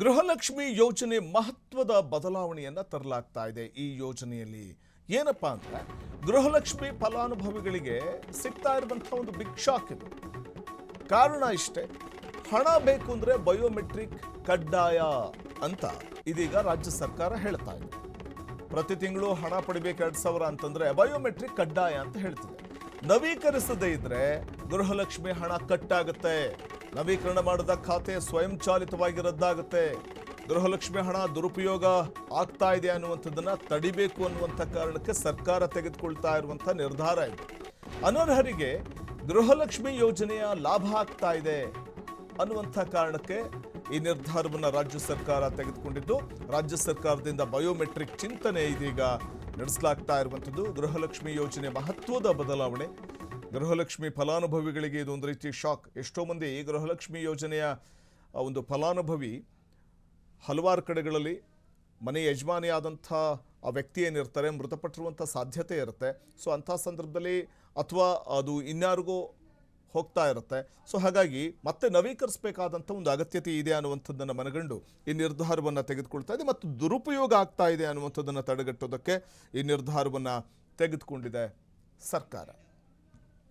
ಗೃಹಲಕ್ಷ್ಮಿ ಯೋಜನೆ ಮಹತ್ವದ ಬದಲಾವಣೆಯನ್ನು ತರಲಾಗ್ತಾ ಇದೆ. ಈ ಯೋಜನೆಯಲ್ಲಿ ಏನಪ್ಪಾ ಅಂದ್ರೆ ಗೃಹಲಕ್ಷ್ಮಿ ಫಲಾನುಭವಿಗಳಿಗೆ ಸಿಗ್ತಾ ಇರುವಂತಹ ಒಂದು ಬಿಗ್ ಶಾಕ್ ಇದು. ಕಾರಣ ಇಷ್ಟೇ, ಹಣ ಬೇಕು ಅಂದ್ರೆ ಬಯೋಮೆಟ್ರಿಕ್ ಕಡ್ಡಾಯ ಅಂತ ಇದೀಗ ರಾಜ್ಯ ಸರ್ಕಾರ ಹೇಳ್ತಾ ಇದೆ. ಪ್ರತಿ ತಿಂಗಳು ಹಣ ಪಡಿಬೇಕು 2,000 ಅಂತಂದ್ರೆ ಬಯೋಮೆಟ್ರಿಕ್ ಕಡ್ಡಾಯ ಅಂತ ಹೇಳ್ತಿದೆ. ನವೀಕರಿಸದೇ ಇದ್ರೆ ಗೃಹಲಕ್ಷ್ಮಿ ಹಣ ಕಟ್ಟಾಗುತ್ತೆ. ನವೀಕರಣ ಮಾಡಿದ ಖಾತೆ ಸ್ವಯಂಚಾಲಿತವಾಗಿ ರದ್ದಾಗುತ್ತೆ. ಗೃಹಲಕ್ಷ್ಮಿ ಹಣ ದುರುಪಯೋಗ ಆಗ್ತಾ ಇದೆ ಅನ್ನುವಂಥದ್ದನ್ನ ತಡಿಬೇಕು ಅನ್ನುವಂಥ ಕಾರಣಕ್ಕೆ ಸರ್ಕಾರ ತೆಗೆದುಕೊಳ್ತಾ ಇರುವಂಥ ನಿರ್ಧಾರ ಇದು. ಅನರ್ಹರಿಗೆ ಗೃಹಲಕ್ಷ್ಮಿ ಯೋಜನೆಯ ಲಾಭ ಆಗ್ತಾ ಇದೆ ಅನ್ನುವಂಥ ಕಾರಣಕ್ಕೆ ಈ ನಿರ್ಧಾರವನ್ನು ರಾಜ್ಯ ಸರ್ಕಾರ ತೆಗೆದುಕೊಂಡಿದ್ದು, ರಾಜ್ಯ ಸರ್ಕಾರದಿಂದ ಬಯೋಮೆಟ್ರಿಕ್ ಚಿಂತನೆ ಇದೀಗ ನಡೆಸಲಾಗ್ತಾ ಇರುವಂಥದ್ದು. ಗೃಹಲಕ್ಷ್ಮಿ ಯೋಜನೆ ಮಹತ್ವದ ಬದಲಾವಣೆ. ಗೃಹಲಕ್ಷ್ಮಿ ಫಲಾನುಭವಿಗಳಿಗೆ ಇದೊಂದು ರೀತಿ ಶಾಕ್. ಎಷ್ಟೋ ಮಂದಿ ಈ ಗೃಹಲಕ್ಷ್ಮಿ ಯೋಜನೆಯ ಒಂದು ಫಲಾನುಭವಿ ಹಲವಾರು ಕಡೆಗಳಲ್ಲಿ ಮನೆ ಯಜಮಾನಿಯಾದಂಥ ಆ ವ್ಯಕ್ತಿ ಏನಿರ್ತಾರೆ ಮೃತಪಟ್ಟಿರುವಂಥ ಸಾಧ್ಯತೆ ಇರುತ್ತೆ. ಸೊ ಅಂಥ ಸಂದರ್ಭದಲ್ಲಿ ಅಥವಾ ಅದು ಇನ್ಯಾರಿಗೂ ಹೋಗ್ತಾ ಇರುತ್ತೆ. ಸೊ ಹಾಗಾಗಿ ಮತ್ತೆ ನವೀಕರಿಸಬೇಕಾದಂಥ ಒಂದು ಅಗತ್ಯತೆ ಇದೆ ಅನ್ನುವಂಥದ್ದನ್ನು ಮನಗಂಡು ಈ ನಿರ್ಧಾರವನ್ನು ತೆಗೆದುಕೊಳ್ತಾ ಇದೆ ಮತ್ತು ದುರುಪಯೋಗ ಆಗ್ತಾ ಇದೆ ಅನ್ನುವಂಥದ್ದನ್ನು ತಡೆಗಟ್ಟೋದಕ್ಕೆ ಈ ನಿರ್ಧಾರವನ್ನು ತೆಗೆದುಕೊಂಡಿದೆ ಸರ್ಕಾರ.